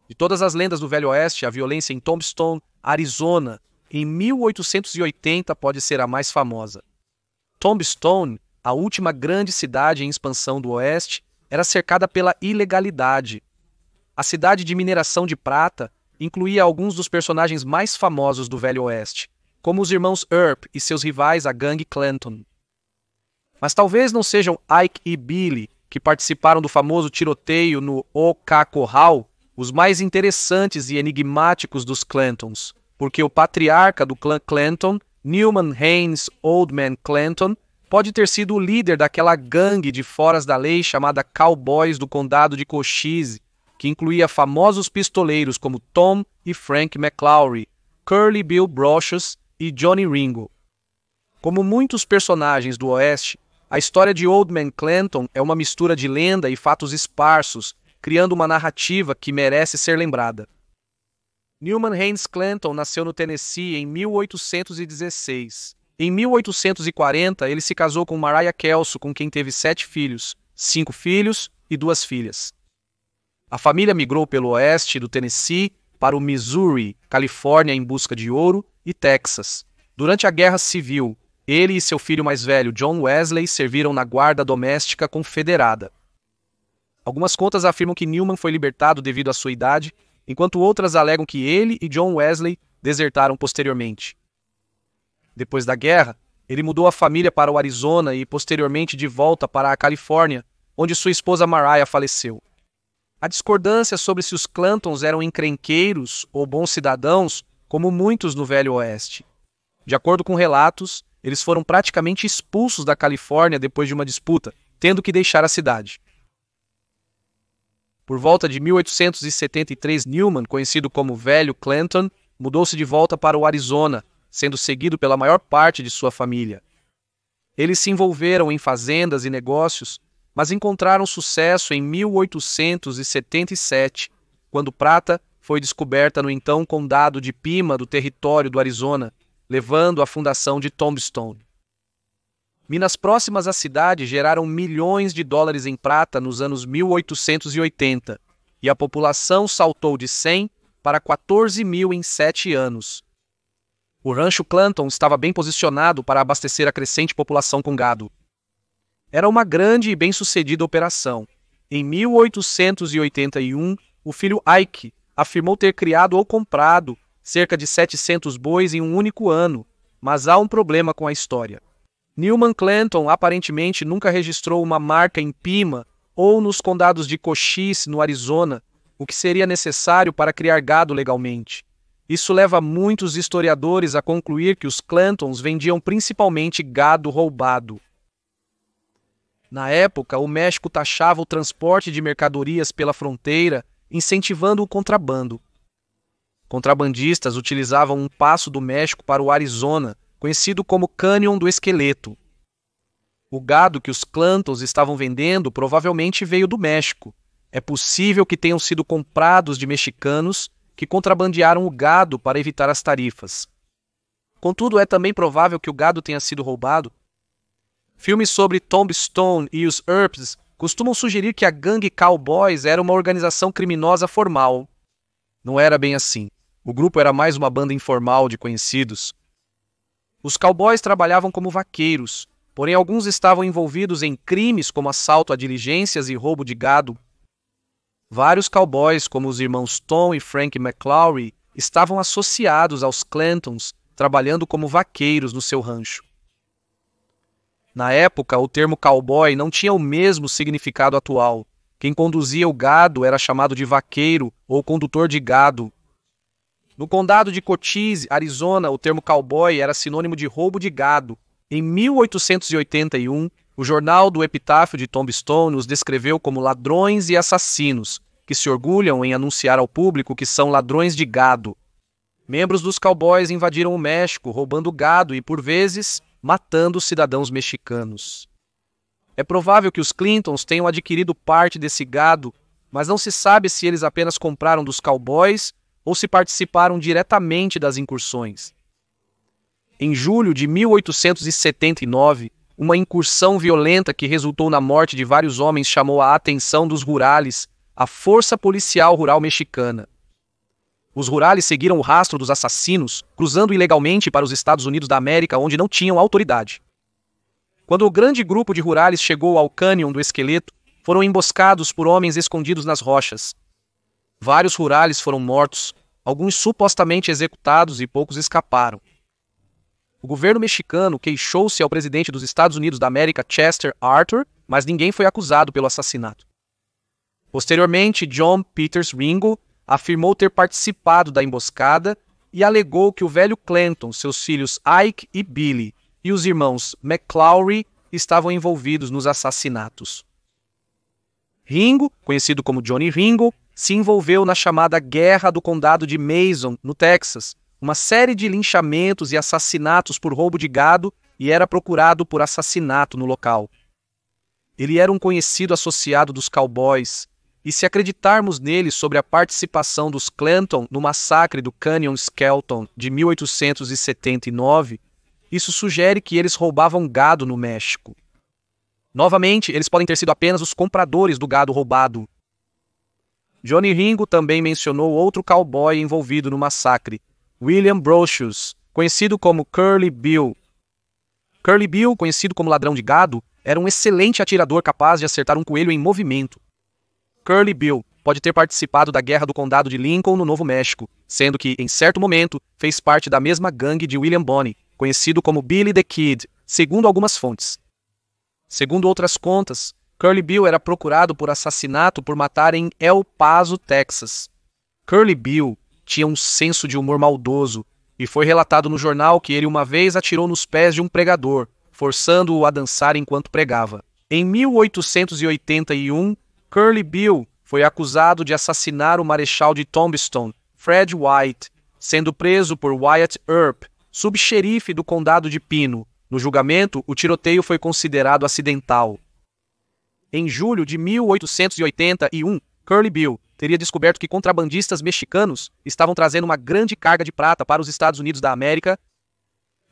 De todas as lendas do Velho Oeste, a violência em Tombstone, Arizona, em 1880 pode ser a mais famosa. Tombstone, a última grande cidade em expansão do Oeste, era cercada pela ilegalidade. A cidade de mineração de prata incluía alguns dos personagens mais famosos do Velho Oeste, como os irmãos Earp e seus rivais, a gangue Clanton. Mas talvez não sejam Ike e Billy, que participaram do famoso tiroteio no OK Corral, os mais interessantes e enigmáticos dos Clantons, porque o patriarca do clã Clanton, Newman Haynes Oldman Clanton, pode ter sido o líder daquela gangue de foras da lei chamada Cowboys do Condado de Cochise, que incluía famosos pistoleiros como Tom e Frank McLaury, Curly Bill Brocious e Johnny Ringo. Como muitos personagens do Oeste, a história de Old Man Clanton é uma mistura de lenda e fatos esparsos, criando uma narrativa que merece ser lembrada. Newman Haynes Clanton nasceu no Tennessee em 1816. Em 1840, ele se casou com Mariah Kelso, com quem teve 7 filhos, 5 filhos e 2 filhas. A família migrou pelo oeste do Tennessee para o Missouri, Califórnia, em busca de ouro, e Texas. Durante a Guerra Civil, ele e seu filho mais velho, John Wesley, serviram na Guarda Doméstica Confederada. Algumas contas afirmam que Newman foi libertado devido à sua idade, enquanto outras alegam que ele e John Wesley desertaram posteriormente. Depois da guerra, ele mudou a família para o Arizona e posteriormente de volta para a Califórnia, onde sua esposa Mariah faleceu. A discordância sobre se os Clantons eram encrenqueiros ou bons cidadãos, como muitos no Velho Oeste. De acordo com relatos, eles foram praticamente expulsos da Califórnia depois de uma disputa, tendo que deixar a cidade. Por volta de 1873, Newman, conhecido como Velho Clanton, mudou-se de volta para o Arizona, sendo seguido pela maior parte de sua família. Eles se envolveram em fazendas e negócios, mas encontraram sucesso em 1877, quando prata foi descoberta no então condado de Pima do território do Arizona, levando à fundação de Tombstone. Minas próximas à cidade geraram milhões de dólares em prata nos anos 1880, e a população saltou de 100 para 14 mil em 7 anos. O rancho Clanton estava bem posicionado para abastecer a crescente população com gado. Era uma grande e bem-sucedida operação. Em 1881, o filho Ike afirmou ter criado ou comprado cerca de 700 bois em um único ano, mas há um problema com a história. Newman Clanton aparentemente nunca registrou uma marca em Pima ou nos condados de Cochise, no Arizona, o que seria necessário para criar gado legalmente. Isso leva muitos historiadores a concluir que os Clantons vendiam principalmente gado roubado. Na época, o México taxava o transporte de mercadorias pela fronteira, incentivando o contrabando. Contrabandistas utilizavam um passo do México para o Arizona, conhecido como Cânion do Esqueleto. O gado que os Clantons estavam vendendo provavelmente veio do México. É possível que tenham sido comprados de mexicanos que contrabandearam o gado para evitar as tarifas. Contudo, é também provável que o gado tenha sido roubado. Filmes sobre Tombstone e os Earps costumam sugerir que a gangue Cowboys era uma organização criminosa formal. Não era bem assim. O grupo era mais uma banda informal de conhecidos. Os cowboys trabalhavam como vaqueiros, porém alguns estavam envolvidos em crimes como assalto a diligências e roubo de gado. Vários cowboys, como os irmãos Tom e Frank McLaury, estavam associados aos Clantons, trabalhando como vaqueiros no seu rancho. Na época, o termo cowboy não tinha o mesmo significado atual. Quem conduzia o gado era chamado de vaqueiro ou condutor de gado. No condado de Cochise, Arizona, o termo cowboy era sinônimo de roubo de gado. Em 1881, o jornal do epitáfio de Tombstone os descreveu como ladrões e assassinos, que se orgulham em anunciar ao público que são ladrões de gado. Membros dos cowboys invadiram o México, roubando gado e, por vezes, matando cidadãos mexicanos. É provável que os Clintons tenham adquirido parte desse gado, mas não se sabe se eles apenas compraram dos cowboys ou se participaram diretamente das incursões. Em julho de 1879, uma incursão violenta que resultou na morte de vários homens chamou a atenção dos rurales, a Força Policial Rural Mexicana. Os rurales seguiram o rastro dos assassinos, cruzando ilegalmente para os Estados Unidos da América, onde não tinham autoridade. Quando o grande grupo de rurales chegou ao cânion do esqueleto, foram emboscados por homens escondidos nas rochas. Vários rurales foram mortos, alguns supostamente executados e poucos escaparam. O governo mexicano queixou-se ao presidente dos Estados Unidos da América, Chester Arthur, mas ninguém foi acusado pelo assassinato. Posteriormente, John Peters Ringo afirmou ter participado da emboscada e alegou que o velho Clanton, seus filhos Ike e Billy e os irmãos McClaury estavam envolvidos nos assassinatos. Ringo, conhecido como Johnny Ringo, se envolveu na chamada Guerra do Condado de Mason, no Texas, uma série de linchamentos e assassinatos por roubo de gado, e era procurado por assassinato no local. Ele era um conhecido associado dos cowboys, e se acreditarmos nele sobre a participação dos Clanton no massacre do Canyon Skelton de 1879, isso sugere que eles roubavam gado no México. Novamente, eles podem ter sido apenas os compradores do gado roubado. Johnny Ringo também mencionou outro cowboy envolvido no massacre, William Brocious, conhecido como Curly Bill. Curly Bill, conhecido como ladrão de gado, era um excelente atirador capaz de acertar um coelho em movimento. Curly Bill pode ter participado da Guerra do Condado de Lincoln no Novo México, sendo que, em certo momento, fez parte da mesma gangue de William Bonney, conhecido como Billy the Kid, segundo algumas fontes. Segundo outras contas, Curly Bill era procurado por assassinato por matar em El Paso, Texas. Curly Bill tinha um senso de humor maldoso, e foi relatado no jornal que ele uma vez atirou nos pés de um pregador, forçando-o a dançar enquanto pregava. Em 1881, Curly Bill foi acusado de assassinar o marechal de Tombstone, Fred White, sendo preso por Wyatt Earp, subxerife do condado de Pino. No julgamento, o tiroteio foi considerado acidental. Em julho de 1881, Curly Bill teria descoberto que contrabandistas mexicanos estavam trazendo uma grande carga de prata para os Estados Unidos da América.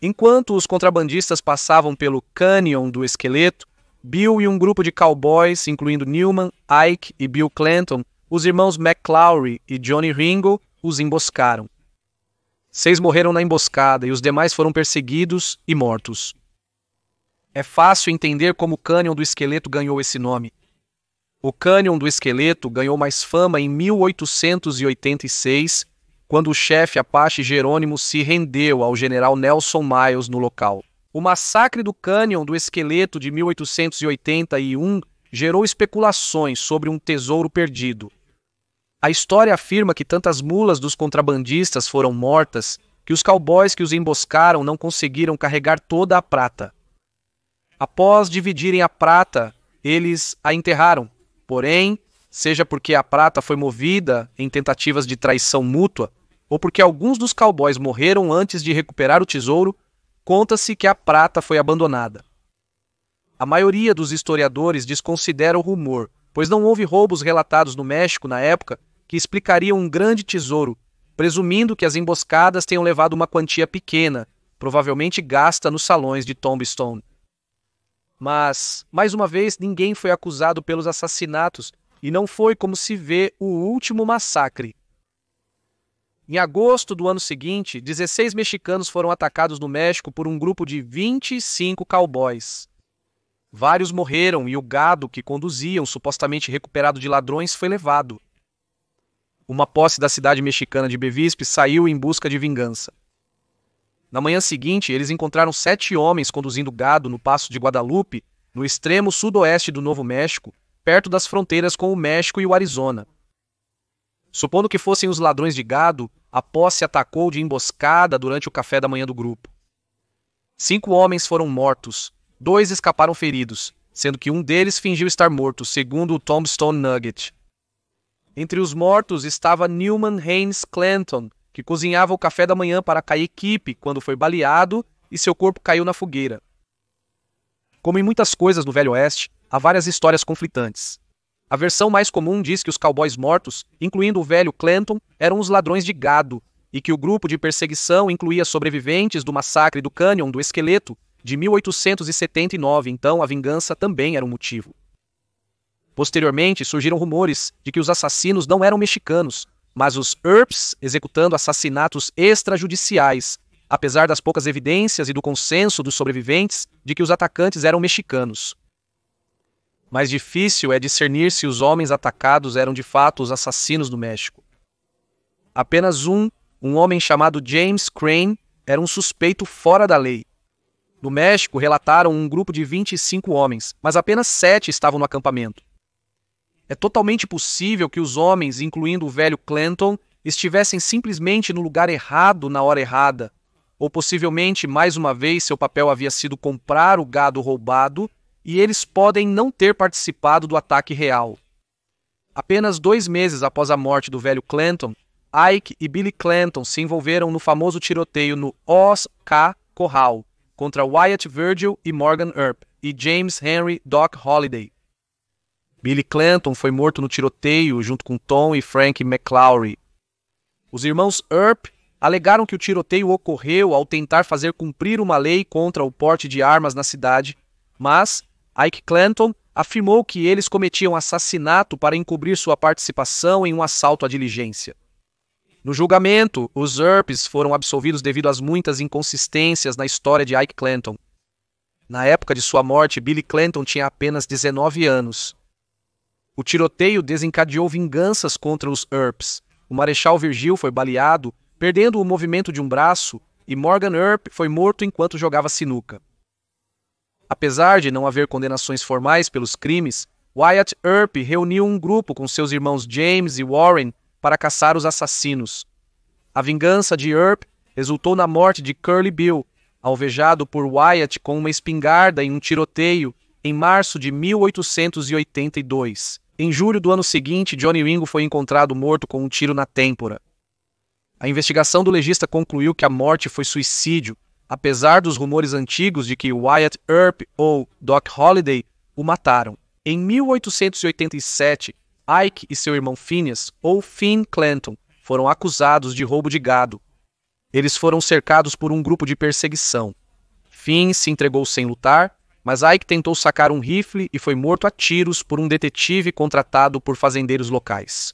Enquanto os contrabandistas passavam pelo Canyon do Esqueleto, Bill e um grupo de cowboys, incluindo Newman, Ike e Bill Clanton, os irmãos McClaury e Johnny Ringo, os emboscaram. 6 morreram na emboscada e os demais foram perseguidos e mortos. É fácil entender como o Canyon do Esqueleto ganhou esse nome. O Canyon do Esqueleto ganhou mais fama em 1886, quando o chefe Apache Jerônimo se rendeu ao general Nelson Miles no local. O massacre do Canyon do Esqueleto de 1881 gerou especulações sobre um tesouro perdido. A história afirma que tantas mulas dos contrabandistas foram mortas que os cowboys que os emboscaram não conseguiram carregar toda a prata. Após dividirem a prata, eles a enterraram. Porém, seja porque a prata foi movida em tentativas de traição mútua, ou porque alguns dos cowboys morreram antes de recuperar o tesouro, conta-se que a prata foi abandonada. A maioria dos historiadores desconsidera o rumor, pois não houve roubos relatados no México na época que explicariam um grande tesouro, presumindo que as emboscadas tenham levado uma quantia pequena, provavelmente gasta nos salões de Tombstone. Mas, mais uma vez, ninguém foi acusado pelos assassinatos e não foi, como se vê, o último massacre. Em agosto do ano seguinte, 16 mexicanos foram atacados no México por um grupo de 25 cowboys. Vários morreram e o gado que conduziam, supostamente recuperado de ladrões, foi levado. Uma posse da cidade mexicana de Bevispe saiu em busca de vingança. Na manhã seguinte, eles encontraram 7 homens conduzindo gado no Passo de Guadalupe, no extremo sudoeste do Novo México, perto das fronteiras com o México e o Arizona. Supondo que fossem os ladrões de gado, a posse atacou de emboscada durante o café da manhã do grupo. 5 homens foram mortos, 2 escaparam feridos, sendo que um deles fingiu estar morto, segundo o Tombstone Nugget. Entre os mortos estava Newman Haynes Clanton, que cozinhava o café da manhã para a equipe quando foi baleado e seu corpo caiu na fogueira. Como em muitas coisas do Velho Oeste, há várias histórias conflitantes. A versão mais comum diz que os cowboys mortos, incluindo o velho Clanton, eram os ladrões de gado, e que o grupo de perseguição incluía sobreviventes do massacre do Canyon do Esqueleto de 1879, então a vingança também era um motivo. Posteriormente, surgiram rumores de que os assassinos não eram mexicanos, mas os Earps executando assassinatos extrajudiciais, apesar das poucas evidências e do consenso dos sobreviventes de que os atacantes eram mexicanos. Mais difícil é discernir se os homens atacados eram de fato os assassinos do México. Apenas um homem chamado James Crane, era um suspeito fora da lei. No México, relataram um grupo de 25 homens, mas apenas 7 estavam no acampamento. É totalmente possível que os homens, incluindo o velho Clanton, estivessem simplesmente no lugar errado na hora errada, ou possivelmente, mais uma vez, seu papel havia sido comprar o gado roubado e eles podem não ter participado do ataque real. Apenas 2 meses após a morte do velho Clanton, Ike e Billy Clanton se envolveram no famoso tiroteio no O.K. Corral contra Wyatt Virgil e Morgan Earp e James Henry Doc Holliday. Billy Clanton foi morto no tiroteio junto com Tom e Frank McClaury. Os irmãos Earp alegaram que o tiroteio ocorreu ao tentar fazer cumprir uma lei contra o porte de armas na cidade, mas Ike Clanton afirmou que eles cometiam assassinato para encobrir sua participação em um assalto à diligência. No julgamento, os Earps foram absolvidos devido às muitas inconsistências na história de Ike Clanton. Na época de sua morte, Billy Clanton tinha apenas 19 anos. O tiroteio desencadeou vinganças contra os Earps. O Marechal Virgil foi baleado, perdendo o movimento de um braço, e Morgan Earp foi morto enquanto jogava sinuca. Apesar de não haver condenações formais pelos crimes, Wyatt Earp reuniu um grupo com seus irmãos James e Warren para caçar os assassinos. A vingança de Earp resultou na morte de Curly Bill, alvejado por Wyatt com uma espingarda em um tiroteio em março de 1882. Em julho do ano seguinte, Johnny Ringo foi encontrado morto com um tiro na têmpora. A investigação do legista concluiu que a morte foi suicídio, apesar dos rumores antigos de que Wyatt Earp ou Doc Holliday o mataram. Em 1887, Ike e seu irmão Phineas, ou Finn Clanton, foram acusados de roubo de gado. Eles foram cercados por um grupo de perseguição. Finn se entregou sem lutar, mas Ike tentou sacar um rifle e foi morto a tiros por um detetive contratado por fazendeiros locais.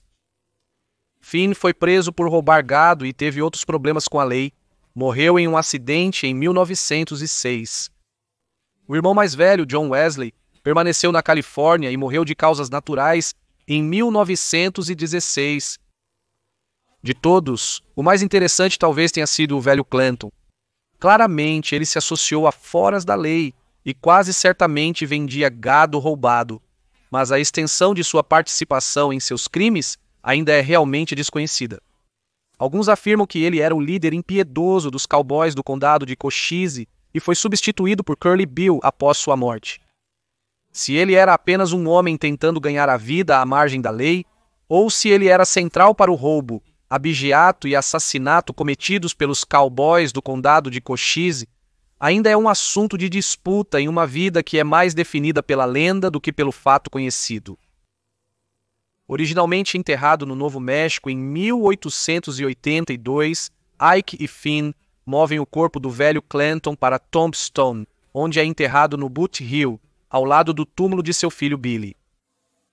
Finn foi preso por roubar gado e teve outros problemas com a lei. Morreu em um acidente em 1906. O irmão mais velho, John Wesley, permaneceu na Califórnia e morreu de causas naturais em 1916. De todos, o mais interessante talvez tenha sido o velho Clanton. Claramente, ele se associou a foras da lei e quase certamente vendia gado roubado, mas a extensão de sua participação em seus crimes ainda é realmente desconhecida. Alguns afirmam que ele era o líder impiedoso dos cowboys do condado de Cochise e foi substituído por Curly Bill após sua morte. Se ele era apenas um homem tentando ganhar a vida à margem da lei, ou se ele era central para o roubo, abigeato e assassinato cometidos pelos cowboys do condado de Cochise, ainda é um assunto de disputa em uma vida que é mais definida pela lenda do que pelo fato conhecido. Originalmente enterrado no Novo México em 1882, Ike e Finn movem o corpo do velho Clanton para Tombstone, onde é enterrado no Boot Hill, ao lado do túmulo de seu filho Billy.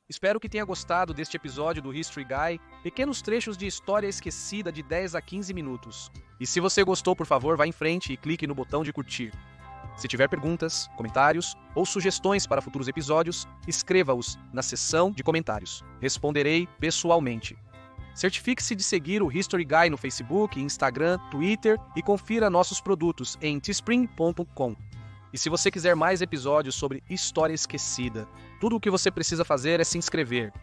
Espero que tenha gostado deste episódio do History Guy, pequenos trechos de história esquecida de 10 a 15 minutos. E se você gostou, por favor, vá em frente e clique no botão de curtir. Se tiver perguntas, comentários ou sugestões para futuros episódios, escreva-os na seção de comentários. Responderei pessoalmente. Certifique-se de seguir o History Guy no Facebook, Instagram, Twitter e confira nossos produtos em teespring.com. E se você quiser mais episódios sobre história esquecida, tudo o que você precisa fazer é se inscrever.